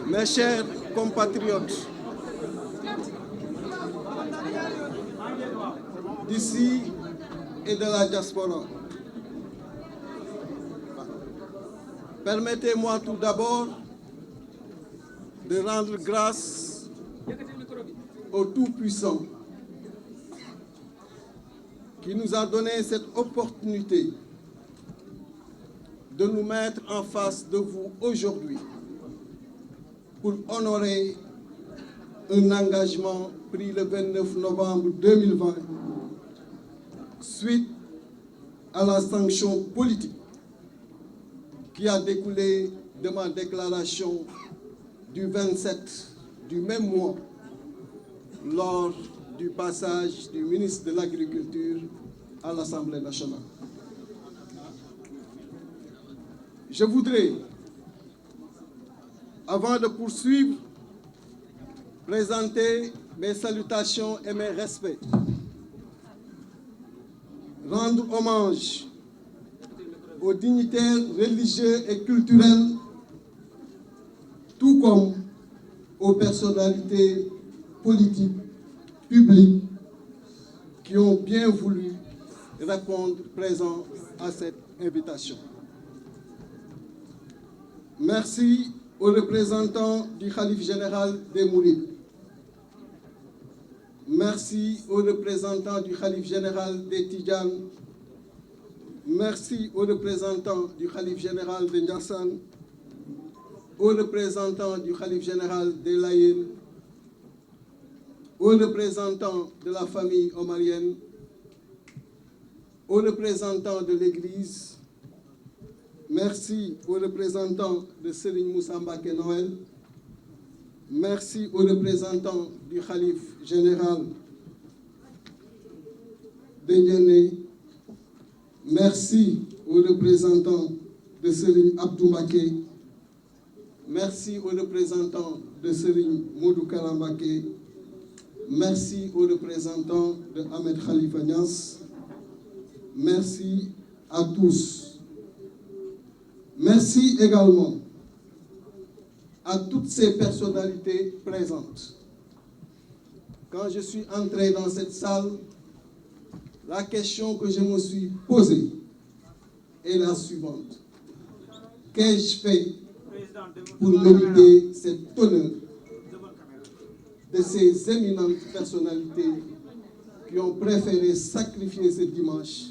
Mes chers compatriotes, d'ici et de la diaspora, permettez-moi tout d'abord de rendre grâce au Tout-Puissant qui nous a donné cette opportunité de nous mettre en face de vous aujourd'hui pour honorer un engagement pris le 29 novembre 2020 suite à la sanction politique qui a découlé de ma déclaration du 27 du même mois lors du passage du ministre de l'Agriculture à l'Assemblée nationale. Je voudrais, avant de poursuivre, présenter mes salutations et mes respects, rendre hommage aux dignitaires religieux et culturels, tout comme aux personnalités politiques, publiques, qui ont bien voulu répondre présent à cette invitation. Merci aux représentants du Khalife général des Mourides. Merci aux représentants du Khalife général des Tidjanes. Merci aux représentants du Khalife général de Ndiassane, aux représentants du Khalife général des Layènes, aux représentants de la famille omarienne, aux représentants de l'Église. Merci aux représentants de Serigne Moussa Mbacké Noël. Merci aux représentants du Khalife général de Ndiéné. Merci aux représentants de Serigne Abdou Mbacké. Merci aux représentants de Serigne Modou Kara Mbacké. Merci aux représentants de Ahmed Khalifa Niass. Merci à tous. Merci également à toutes ces personnalités présentes. Quand je suis entré dans cette salle, la question que je me suis posée est la suivante. Qu'ai-je fait pour mériter cet honneur de ces éminentes personnalités qui ont préféré sacrifier ce dimanche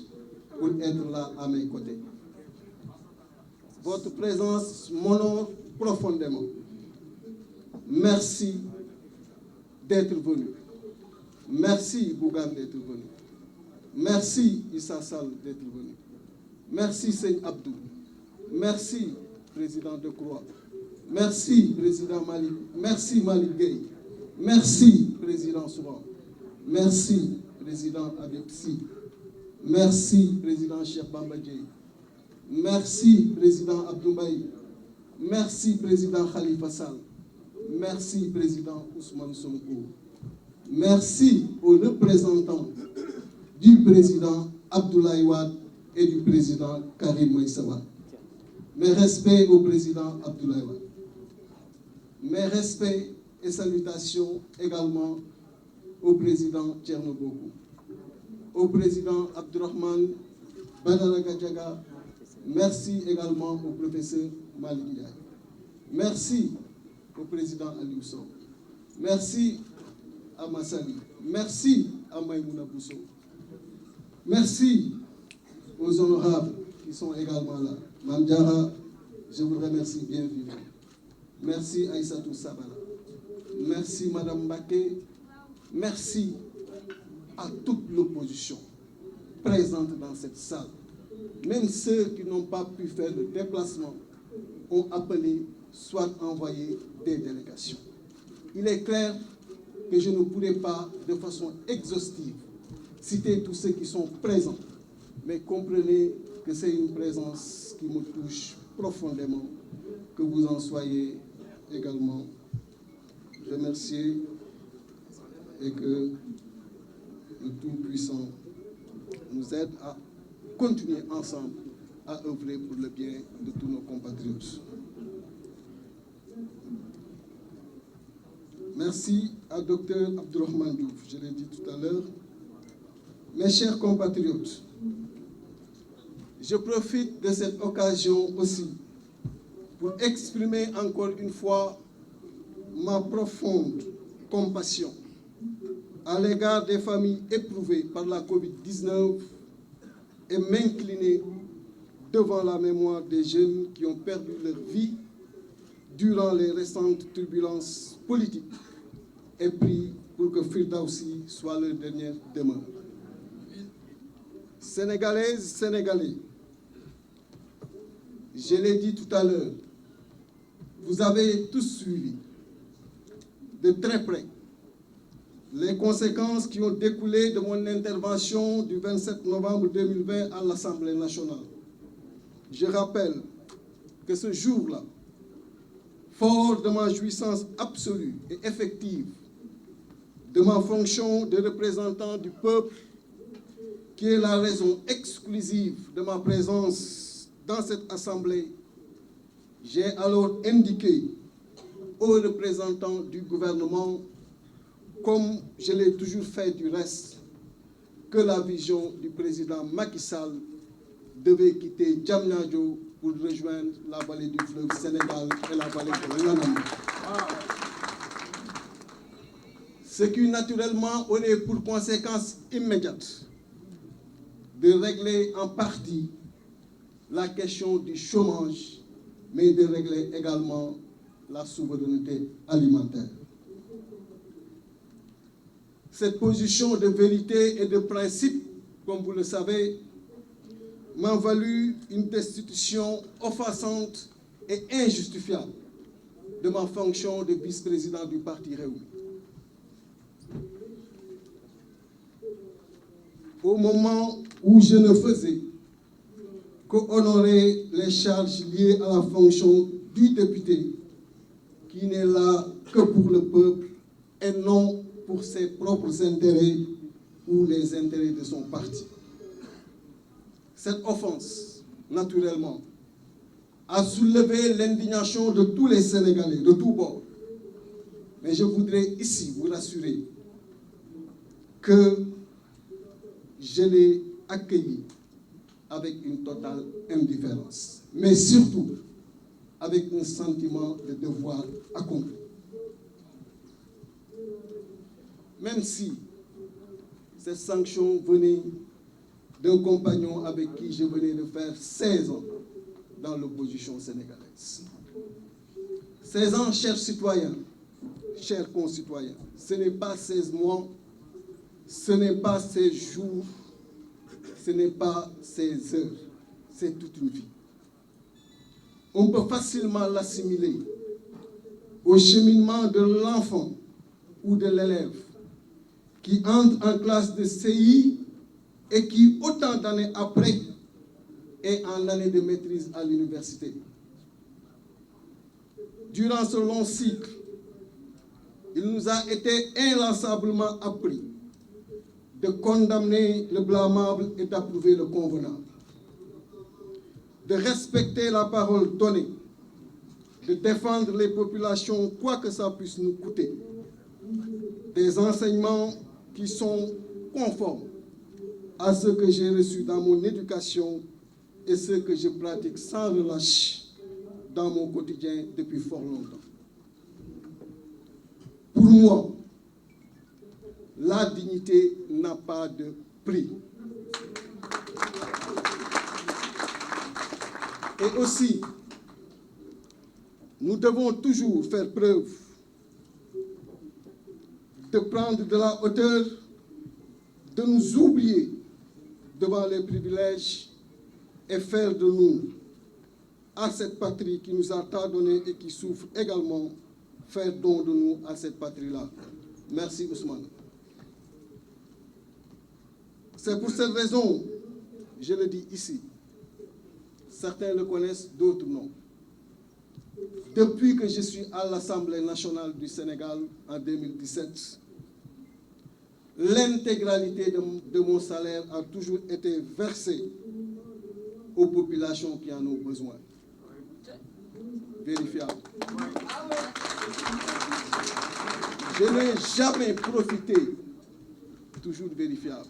pour être là à mes côtés? Votre présence m'honore profondément. Merci d'être venu. Merci Bougane d'être venu. Merci Issa Sall d'être venu. Merci Seigne Abdou. Merci Président Decroix. Merci Président Malik. Merci Malik Gueye. Merci Président Souran. Merci Président Habib Sy. Merci Président Cheikh Bamba Dièye. Merci Président Abdou Mbaye. Merci Président Khalifa Sall. Merci Président Ousmane Sonko. Merci aux représentants du Président Abdoulaye Wade et du Président Karim Meïssa Wade. Mes respects au Président Abdoulaye Wade. Mes respects et salutations également au Président Thierno Bocoum, au Président Abdourahmane Badara Gadiaga. Merci également au professeur Malick Ndiaye. Merci au président Aliou Sow. Merci à Massali. Merci à Maïmouna Bousso. Merci aux honorables qui sont également là. Mamdiara, je vous remercie bien vivement. Merci Aïssatou Sabala. Merci Madame Mbacké. Merci à toute l'opposition présente dans cette salle. Même ceux qui n'ont pas pu faire le déplacement ont appelé, soit envoyé des délégations. Il est clair que je ne pourrai pas, de façon exhaustive, citer tous ceux qui sont présents, mais comprenez que c'est une présence qui me touche profondément, que vous en soyez également remerciés et que le Tout-Puissant nous aide à continuer ensemble à œuvrer pour le bien de tous nos compatriotes. Merci à Dr Abdourahmane Diouf, je l'ai dit tout à l'heure. Mes chers compatriotes, je profite de cette occasion aussi pour exprimer encore une fois ma profonde compassion à l'égard des familles éprouvées par la Covid-19 et m'incliner devant la mémoire des jeunes qui ont perdu leur vie durant les récentes turbulences politiques et prie pour que Firdausi soit leur dernière demeure. Sénégalaises, Sénégalais, je l'ai dit tout à l'heure, vous avez tous suivi de très près les conséquences qui ont découlé de mon intervention du 27 novembre 2020 à l'Assemblée nationale. Je rappelle que ce jour-là, fort de ma jouissance absolue et effective, de ma fonction de représentant du peuple, qui est la raison exclusive de ma présence dans cette Assemblée, j'ai alors indiqué aux représentants du gouvernement, comme je l'ai toujours fait du reste, que la vision du président Macky Sall devait quitter Diamniadio pour rejoindre la vallée du fleuve Sénégal et la vallée de l'Anamou. Ce qui naturellement aurait pour conséquence immédiate de régler en partie la question du chômage, mais de régler également la souveraineté alimentaire. Cette position de vérité et de principe, comme vous le savez, m'a valu une destitution offensante et injustifiable de ma fonction de vice-président du parti Rewmi. Au moment où je ne faisais qu'honorer les charges liées à la fonction du député, qui n'est là que pour le peuple et non pour ses propres intérêts ou les intérêts de son parti. Cette offense, naturellement, a soulevé l'indignation de tous les Sénégalais, de tous bords. Mais je voudrais ici vous rassurer que je l'ai accueilli avec une totale indifférence, mais surtout avec un sentiment de devoir accompli. Même si cette sanction venait d'un compagnon avec qui je venais de faire 16 ans dans l'opposition sénégalaise. 16 ans, chers citoyens, chers concitoyens, ce n'est pas 16 mois, ce n'est pas 16 jours, ce n'est pas 16 heures, c'est toute une vie. On peut facilement l'assimiler au cheminement de l'enfant ou de l'élève qui entre en classe de CI et qui, autant d'années après, est en année de maîtrise à l'université. Durant ce long cycle, il nous a été inlassablement appris de condamner le blâmable et d'approuver le convenable, de respecter la parole donnée, de défendre les populations quoi que ça puisse nous coûter, des enseignements qui sont conformes à ce que j'ai reçu dans mon éducation et ce que je pratique sans relâche dans mon quotidien depuis fort longtemps. Pour moi, la dignité n'a pas de prix. Et aussi, nous devons toujours faire preuve de prendre de la hauteur, de nous oublier devant les privilèges et faire de nous, à cette patrie qui nous a tant donné et qui souffre également, faire don de nous à cette patrie-là. Merci Ousmane. C'est pour cette raison, je le dis ici, certains le connaissent, d'autres non. Depuis que je suis à l'Assemblée nationale du Sénégal en 2017, l'intégralité de mon salaire a toujours été versée aux populations qui en ont besoin. Vérifiable. Je n'ai jamais profité, toujours vérifiable,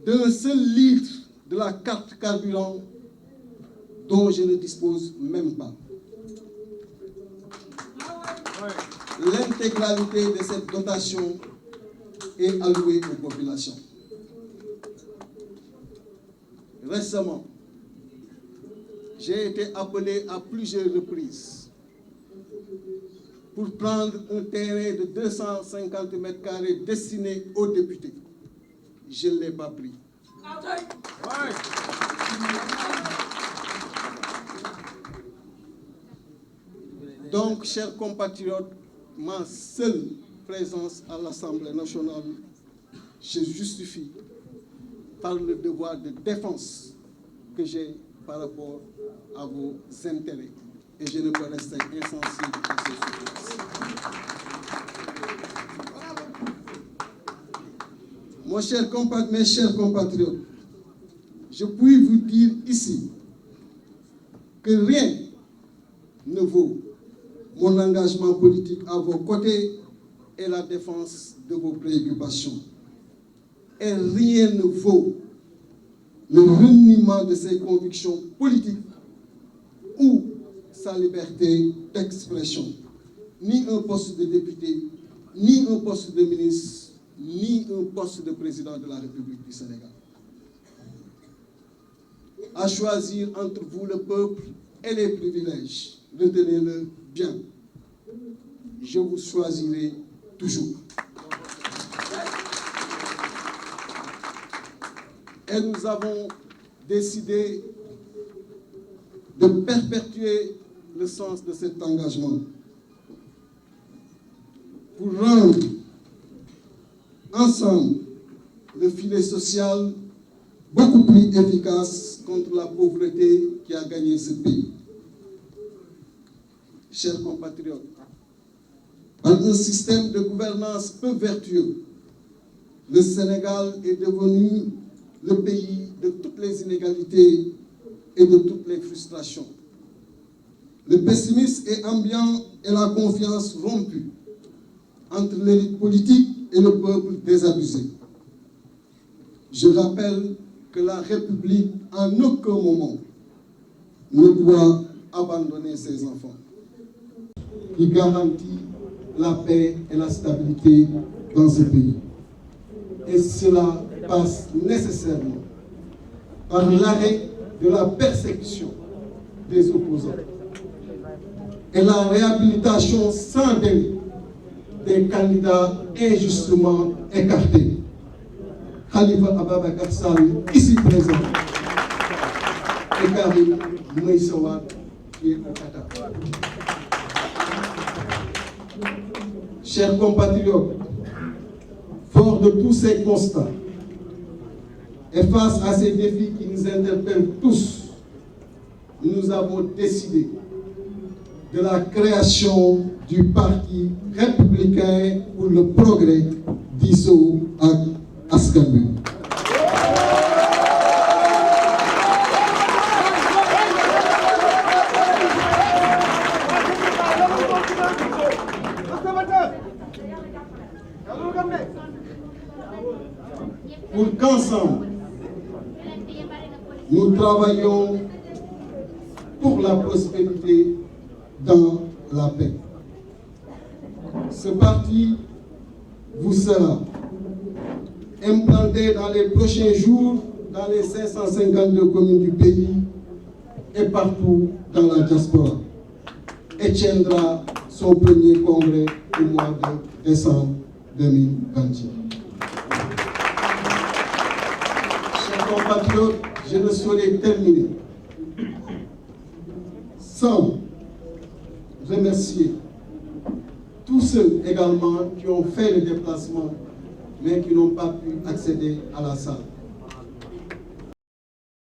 d'un seul litre de la carte carburant dont je ne dispose même pas. L'intégralité de cette dotation est allouée aux populations. Récemment, j'ai été appelé à plusieurs reprises pour prendre un terrain de 250 mètres carrés destiné aux députés. Je ne l'ai pas pris. Donc, chers compatriotes, ma seule présence à l'Assemblée nationale se justifie par le devoir de défense que j'ai par rapport à vos intérêts. Et je ne peux rester insensible à ces souffrances. Mes chers compatriotes, je puis vous dire ici que rien ne vaut mon engagement politique à vos côtés et la défense de vos préoccupations. Et rien ne vaut le reniement de ses convictions politiques ou sa liberté d'expression. Ni un poste de député, ni un poste de ministre, ni un poste de président de la République du Sénégal. À choisir entre vous le peuple et les privilèges, retenez-le bien. Je vous choisirai toujours. Et nous avons décidé de perpétuer le sens de cet engagement pour rendre ensemble le filet social beaucoup plus efficace contre la pauvreté qui a gagné ce pays. Chers compatriotes, par un système de gouvernance peu vertueux, le Sénégal est devenu le pays de toutes les inégalités et de toutes les frustrations. Le pessimisme est ambiant et la confiance rompue entre l'élite politique et le peuple désabusé. Je rappelle que la République, en aucun moment, ne doit abandonner ses enfants. Qui garantit la paix et la stabilité dans ce pays. Et cela passe nécessairement par l'arrêt de la persécution des opposants et la réhabilitation sans délai des candidats injustement écartés. Khalifa Ababacar Sall, ici présent, et Karim Meïssa Wade, qui est au Qatar. Chers compatriotes, fort de tous ces constats, et face à ces défis qui nous interpellent tous, nous avons décidé de la création du Parti républicain pour le progrès d'Isso Askan Wi. Pour qu'ensemble, nous travaillons pour la prospérité dans la paix. Ce parti vous sera implanté dans les prochains jours dans les 552 communes du pays et partout dans la diaspora et tiendra son premier congrès au mois de décembre 2021. Chers compatriotes, je ne saurais terminer sans remercier tous ceux également qui ont fait le déplacement mais qui n'ont pas pu accéder à la salle.